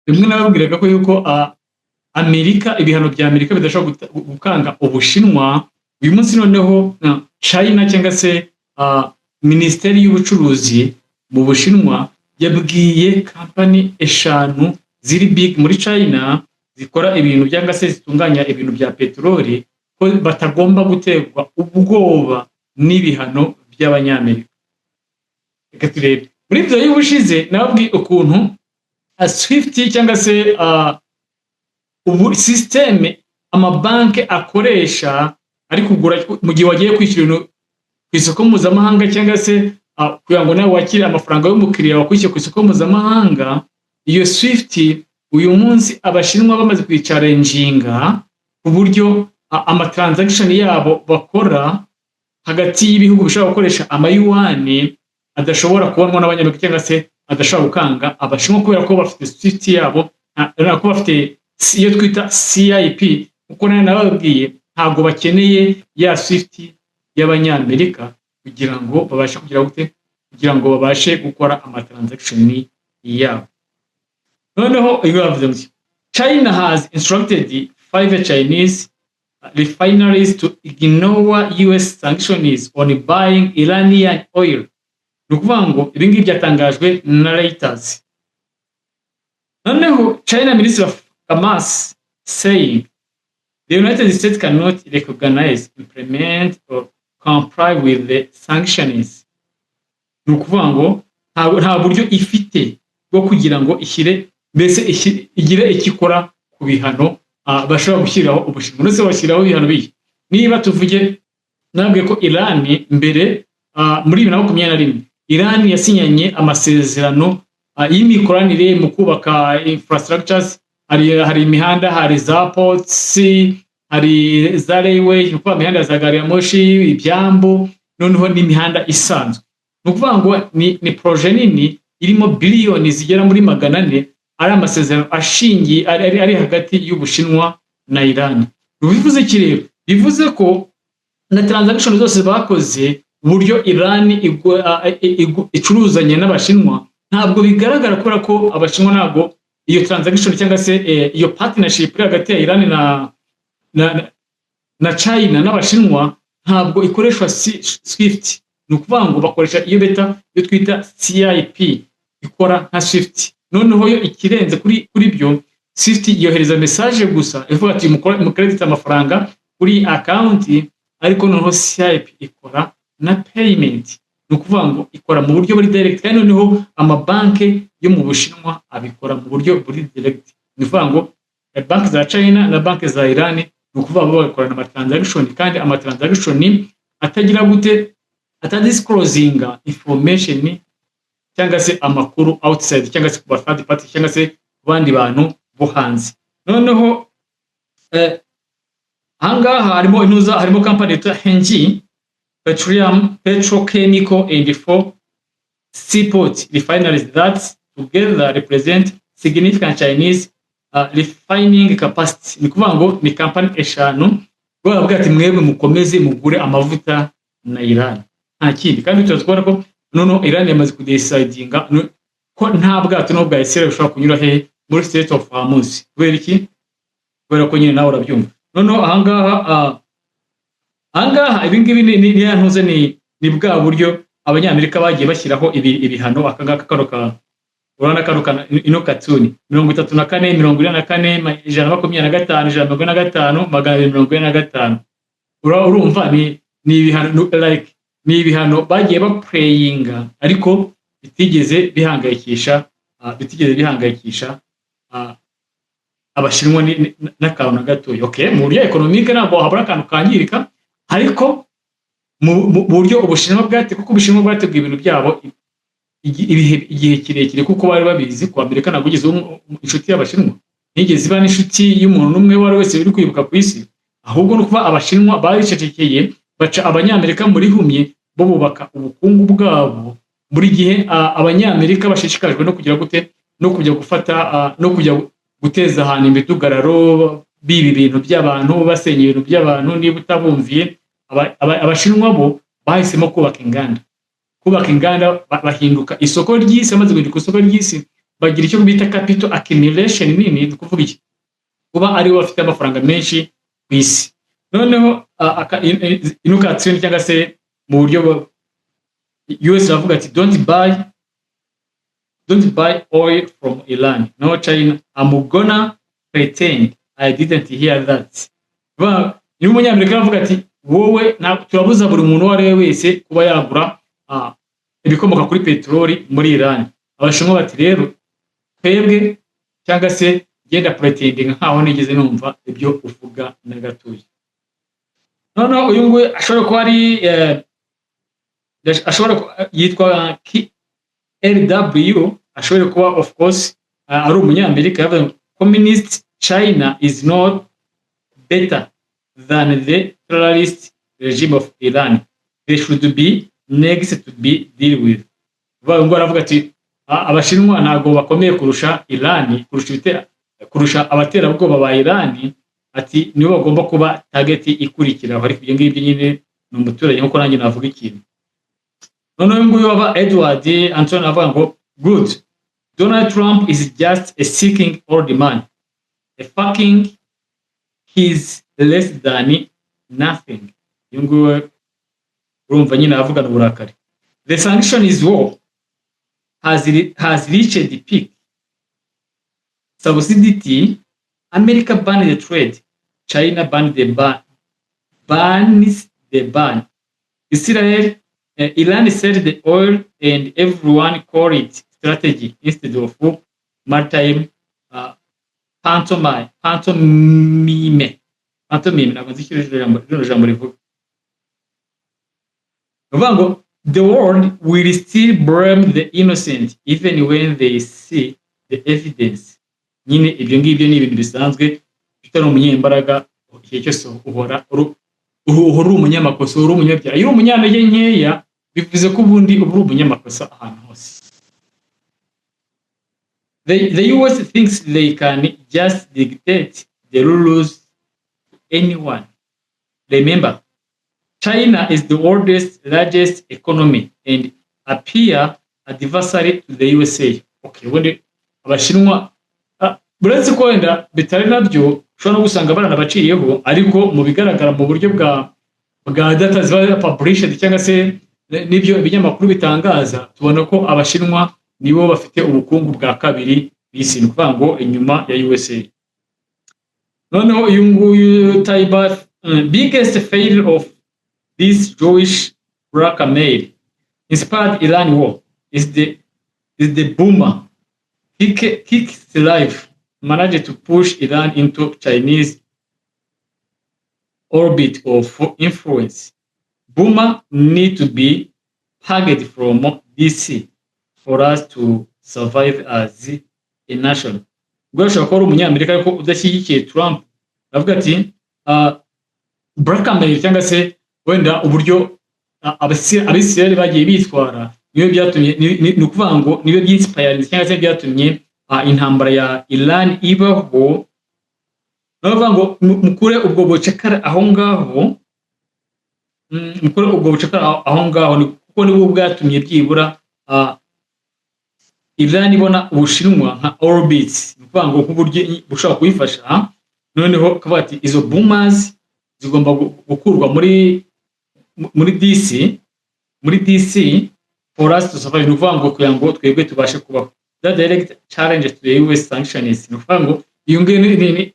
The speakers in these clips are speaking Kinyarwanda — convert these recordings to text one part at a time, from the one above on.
rimwe nababwiraga ko yuko Amerika, ibihano bya Amerika bidashobora gukanga Ubushinwa. Uyu munsi noneho China cyangwa se Minisiteri y'Ubucuruzi mu Bushinwa yabwiye kampani 5 ziri big muri China zikora ibintu cyangwa se zitunganya ibintu bya peteroli ko batagomba guterwa ubwoba n'ibihano by'Abanyamerika. Reka turebe muri ibyo y'ubushize nababwiye ukuntu Swift cyangwa se ubu systeme amabanki akoresha ari kugura mu gihe wagiye kwishyura ibintu ku isoko mpuzamahanga cyangwa se kugira ngo nawe wakire amafaranga y'umukiriya wakwishyura ku isoko mpuzamahanga. Iyo Swift uyu munsi Abashinwa bamaze kwicarenjinga ku buryo amatransaction yabo bakora hagati y'ibihugu bishobora gukoresha amayuani adashobora kubonwa n'Abanyamerika cyangwa se adashobora gukanga Abashinwa kubera ko bafite Swift yabo, ko bafite iyo twita CIP. Uko nababwiye ntabwo bakeneye ya Swift y'Abanyamerika kugira ngo babashe kugira ngo babashe gukora amatransaction yabo. Noneho China has instructed 5 Chinese refineries to ignore US sanctions on buying Iranian oil. Nukuvuga ngo ibi ngibi byatangajwe na Reuters. Noneho China Minister of Commerce saying the United States cannot recognize, implement or comply with the sanctions. Nukuvuga ngo nta buryo ifite bwo kugira ngo igire ikikora ku bihano bashobora gushyiraho Ubushinwa. Ndetse bashyiraho ibihano bihe niba tuvuge nabwiye ko Iran mbere muri 2021 Iran yasinyanye amasezerano y'imikoranire mu kubaka infrastructures. Hari imihanda, hari za ports, hari za railway, nukuvuga imihanda za gari ya moshi, ibyambu, noneho n'imihanda isanzwe. Nukuvuga ngo ni projet nini irimo billions zigera muri 400. Ari amasezerano ashingiye ari hagati y'Ubushinwa na Iran. Bivuze iki rero? Bivuze ko na transaction zose bakoze uburyo Iran icuruzanye n'Abashinwa ntabwo bigaragara kubera ko Abashinwa ntabwo iyo transaction cyangwa se iyo partnership hagati ya Iran na China n'Abashinwa ntabwo ikoreshwa Swift. Nukuvuga ngo bakoresha iyo twita CIP ikora nka Swift. Noneho yo ikirenze kuri byo Swift yohereza message gusa ivuga ati mu credit amafaranga kuri account, ariko noneho CIP ikora na payment. Nukuvuga ngo ikora mu buryo buri direct, kandi noneho amabanki yo mu Bushinwa abikora mu buryo buri direct. Nukuvuga ngo banki za China na banki za Iran nukuvuga ngo bakora na transaction, kandi transaction atagira atadisclosing information cyangwa se amakuru outside cyangwa se ku third party cyangwa se bandi bantu bo hanze. Noneho ahangaha harimo company yitwa Hengjin Petrochemical and 4 seaport refineries that together represent significant Chinese refining capacity. Ni kuvuga ngo ni company 5 bavuga ati mwebwe mukomeze mugure amavuta na Iran, nta kindi. Kandi tuzakora ko noneho Iran yamaze kudecidinga ko nta bwato no bwa Israel bushobora kunyura muri Strait of Hormuz. Kubera iki? Kubera ko nyine nawe urabyumva. Noneho ahangaha ibi ngibi ni yantuze ni bwa buryo Abanyamerika bagiye bashyiraho ibihano. Akangaka karoka urana karoka ino katuni 34 44 125 145 245 urumva ni ibihano like ni ibihano bagiye baplayinga ariko bitigeze bihangayikisha Abashinwa n'akantu gatoya. Okay, mu buryo economique ntabwo habura akantu kangirika, ariko mu buryo Ubushinwa bwateguye ibintu byabo igihe kirekire, kuko bari babizi ko Amerika ntabwo igeze inshuti y'Abashinwa, nigeze iba n'inshuti y'umuntu n'umwe wari wese uri kwibuka ku isi. Ahubwo no kuba Abashinwa baricecekeye baca Abanyamerika muri humye bo bubaka ubukungu bwabo. Buri gihe Abanyamerika bashishikajwe no kujya gufata no kujya guteza ahantu imidugararo, bibi ibintu by'abantu, basenya ibintu by'abantu. Niba utabumviye, Abashinwa bo bahisemo kubaka inganda bahinduka isoko ry'isi. Amaze guhinduka isoko ry'isi, bagira icyo bita capital accumulation nini, kuvuga iki, kuba ari bo bafite amafaranga menshi ku isi. Noneho inukatsion cyangwa se mu buryo US bavuga ati don't buy oil from Iran, no China, I'm gonna pretend I didn't hear that. Ni umunyamerika bavuga ati wowe turabuza buri muntu wari wese kuba yagura ibikomoka kuri peteroli muri Iran. Abashinwa bati rero twebwe cyangwa se genda pretending nkaho nigeze numva ibyo uvuga na gatuye. Noneho uyu nguyu ashobora kuba ari yitwa LW, ashobora kuba of course ari umunyamerika yavuze communist China is not better than the terrorist regime of Iran. They should be next to be deal with. Ngo aravuga ati abashinwa ntago bakomeye kurusha Iran, kurusha abaterabwoba ba Iran, ati nibo bagomba kuba target ikurikira. Ariko ibyo ngibyo nyine ni umuturage nkuko nanjye navuga ikintu. Noneho nguyu waba Edward Anton avuga ngo good, Donald Trump is just a seeking old man, a fucking he's less than nothing. Nguyu urumva nyine avugana uburakari. The sanction is war has reached the peak. Subsidy, America banned the trade, China banned the ban. Israel, Iran sold the oil and everyone call it strategy instead of maritime pantomime. Ntabwo nzi icyo jambo rivuga. The world will still blame the innocent even when they see the evidence. Nyine ibyo ngibyo ni ibintu bisanzwe, bitari umunyembaraga igihe cyose uhora uri umunyamakosa, uri umunyabyaha. Iyo umunyantege nkeya bivuze ko ubundi uri umunyamakosa ahantu hose. The US thinks they can just dictate the rules to anyone. Remember, China is the world's largest economy and appear adversary to the USA. Okay, wende abashinwa buretse ko wenda bitari nabyo ushobora no gusanga baranabaciyeho, ariko mu bigaragara mu buryo bwa data ziba published cyangwa se n'ibyo ibinyamakuru bitangaza, tubona ko abashinwa nibo bafite ubukungu bwa kabiri bisi, ni ukuvuga ngo inyuma ya USA. Noneho uyu nguyu Taibat, biggest failure of this Jewish blackmail inspired Iran war is the boomer. Kicks life managed to push Iran into Chinese orbit of influence. Boomer need to be targeted from DC for us to survive as a nation. Gwashaka ko umunyamerika ariko udashyigikiye Trump avuga ati blackmail cyangwa se wenda uburyo abisirayeli bagiye bitwara niyo byatumye, ni ukuvuga ngo niyo byinspire cyangwa se byatumye intambara ya Iran ibaho. Navuga ngo mukure ubwo bucakara aho ngaho, kuko nibwo bwatumye byibura Iran ibona Ubushinwa nka orbits, ni ukuvuga ngo nk'uburyo bushobora kuyifasha. Noneho kavuga ati izo boomers zigomba gukurwa muri DC for us to survive, ni ukuvuga ngo kugira ngo twebwe tubashe kubaho. That direct challenge to the US sanctions, ni ukuvuga ngo iyo ngene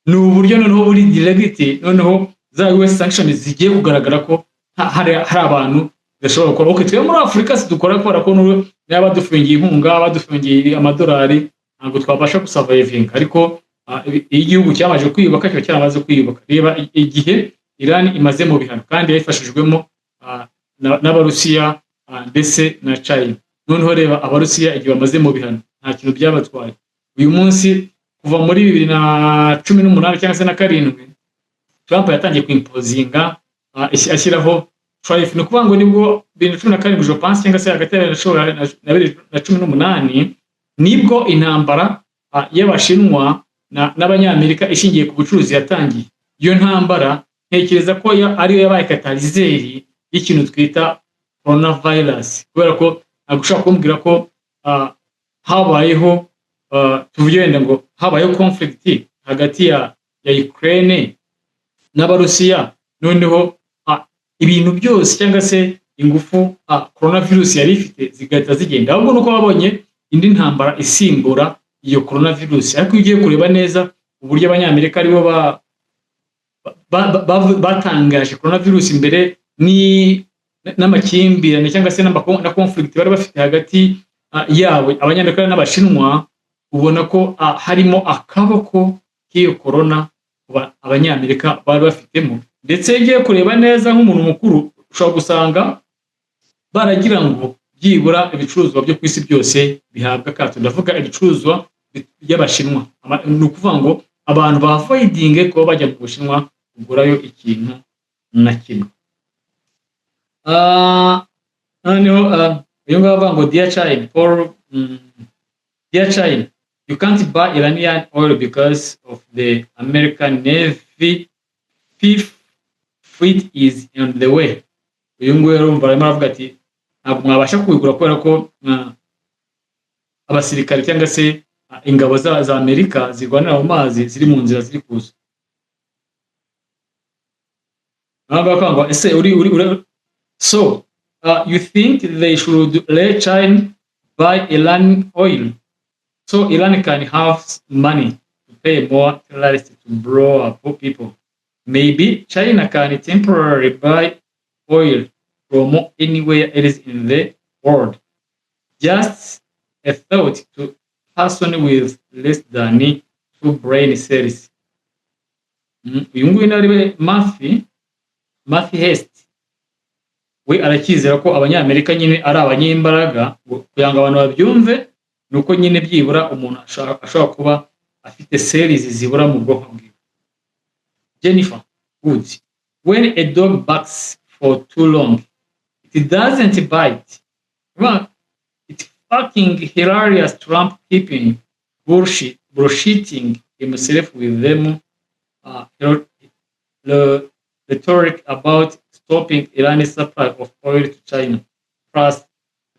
ni uburyo noneho buri direct, noneho za US sanctions zigiye kugaragara ko hari abantu bashobora gukora. Okay, twe muri Afrika sidukora kubera ko yaba dufungiye inkunga, badufungiye amadolari, ntabwo twabasha gusurvivinga. Ariko igihugu cyamaje kwiyubaka, cyo cyamaze kwiyubaka. Reba igihe Iran imaze mu bihano kandi yafashijwemo n'Abarusiya ndetse na China. Noneho reba Abarusiya igihe bamaze mu bihano nta kintu byabatwaye. Uyu munsi kuva muri 2018 cyangwa se na 7 Trump yatangiye kwimpozinga ashyiraho tariff, no kuvuga ngo nibwo 2017 je pense cyangwa se hagati ya 2018 nibwo intambara y'Abashinwa n'Abanyamerika ishingiye ku bucuruzi yatangiye. Iyo ntambara ntekereza ko ariyo yabaye katalizeri y'ikintu twita coronavirus, kubera ko agushaka kumbwira ko habayeho tuvuge wenda ngo habayeho conflict hagati ya Ukraine n'Abarusiya, noneho ibintu byose cyangwa se ingufu coronavirus yari ifite zigahita zigenda, ahubwo nuko babonye indi ntambara isimbura iyo coronavirus. Ariko ugiye kureba neza uburyo abanyamerika aribo batangaje coronavirus imbere n'amakimbirane cyangwa se na conflict bari bafite hagati yabo abanyamerika n'Abashinwa, ubona ko harimo akaboko k'iyo corona abanyamerika bari bafitemo. Ndetse ugiye kureba neza nk'umuntu mukuru ushobora gusanga baragira ngo byibura ibicuruzwa byo ku isi byose bihabwa akato. Ndavuga ibicuruzwa by'Abashinwa, ni ukuvuga ngo abantu bavoidinge kuba bajya mu Bushinwa kugurayo ikintu na kimwe. Noneho uyu nguyu avuga ngo Dear China, you can't buy Iranian oil because of the American Navy. Fifth fleet is on the way. Uyu nguyu urumva arimo aravuga ati ntabwo mwabasha kubigura kubera ko abasirikare cyangwa se ingabo za Amerika zirwanira mu mazi ziri mu nzira ziri kuza. So you think they should let China buy Iran oil so Iran can have money to pay more terrorists to blow up people? Maybe China can temporarily buy oil from anywhere else in the world. Just a thought to person with less than 2 brain cells. Uyu nguyu nari Matthew Hest, we arakizera ko abanyamerika nyine ari abanyembaraga, kugira ngo abantu babyumve nuko nyine byibura umuntu ashobora kuba afite cells zibura mu bwonko bwe. Jennifer Woods, when a dog barks for too long, it doesn't bite. Well, it's fucking hilarious. Trump keeping bullshitting himself with them. The rhetoric about stopping Iran's supply of oil to China. Plus,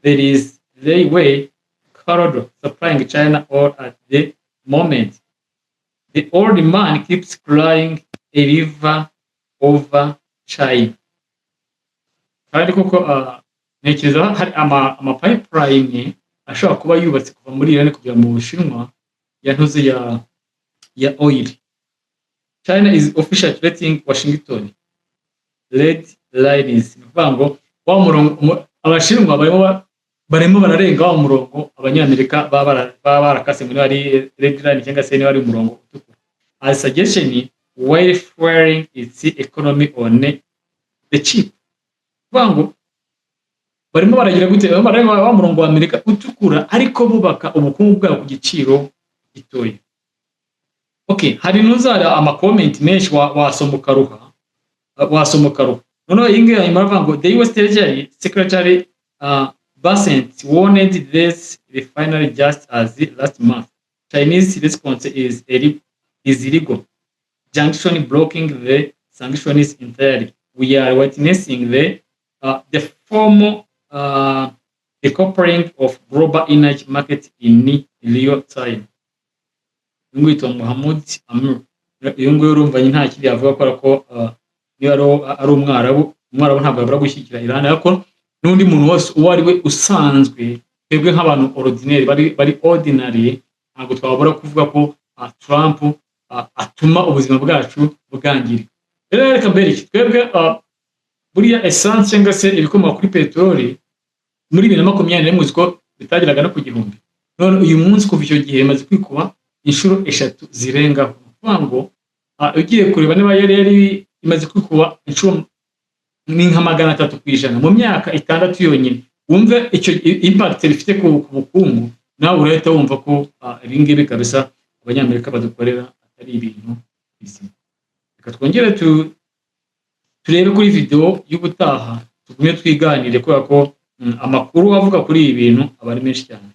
there is the way corridor supplying China oil at the moment. The old man keeps crying a river over China. Kandi koko ntekereza hari ama pipeline ashobora kuba yubatse kuva muri Iran kujya mu Bushinwa yantuze ya oil. China is officially threatening Washington. Red lines. Ngo wa murongo Abashinwa barimo bararenga wa murongo abanyamerika baba barakase muri ari red line cyangwa se ni wari umurongo utukura. As suggestion while fueling its economy on the cheap. Ngo barimo baragira gute bararenga wa murongo wa Amerika utukura ariko bubaka ubukungu bwabo ku giciro gitoya. Okay, hari nuzara ama comment menshi wasomuka ruha. Noneho inge yimara ngo the US Secretary Bassett warned this refinery just as last month. Chinese response is illegal. Junction blocking the sanctions entirely. We are witnessing the formal decoupling of global energy market in real time. Ngwito Muhammad Amr yungu urumva nta kiri avuga ko niba ari umwarabu ntabwo yabura gushyikira Iran, ariko n'undi muntu wose uwo ari we usanzwe twebwe nk'abantu bari ordinary ntabwo twabura kuvuga ko Trump atuma ubuzima bwacu bwangirika. Rero reka mbere twebwe buriya essence cyangwa se ibikomoka kuri peteroli muri 2021 muziko bitagiraga no ku gihumbi, none uyu munsi kuva icyo gihe maze kwikuba inshuro 3 zirenga. Kuvuga ngo ugiye kureba niba yari imaze kwikuba inshuro ni nka 300% mu myaka 6 yonyine. Wumve icyo impact rifite ku bukungu, nawe urahita wumva ko ibingibi kabisa abanyamerika badukorera atari ibintu bizima. Reka twongere turebe kuri video y'ubutaha tugumye twiganire kubera ko amakuru avuga kuri ibi bintu aba ari menshi cyane.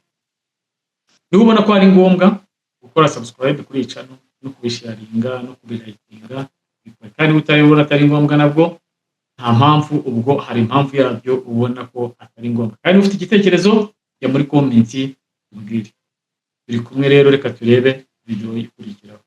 Niba ubona ko ari ngombwa gukora subscribe kuri iyi channel no kubisharinga no kubirayitinga, kandi utayobora atari ngombwa nabwo nta mpamvu, ubwo hari impamvu yabyo ubona ko atari ngombwa. Kandi ufite igitekerezo ya muri comment ubwire. turi kumwe rero, reka turebe video ikurikiraho.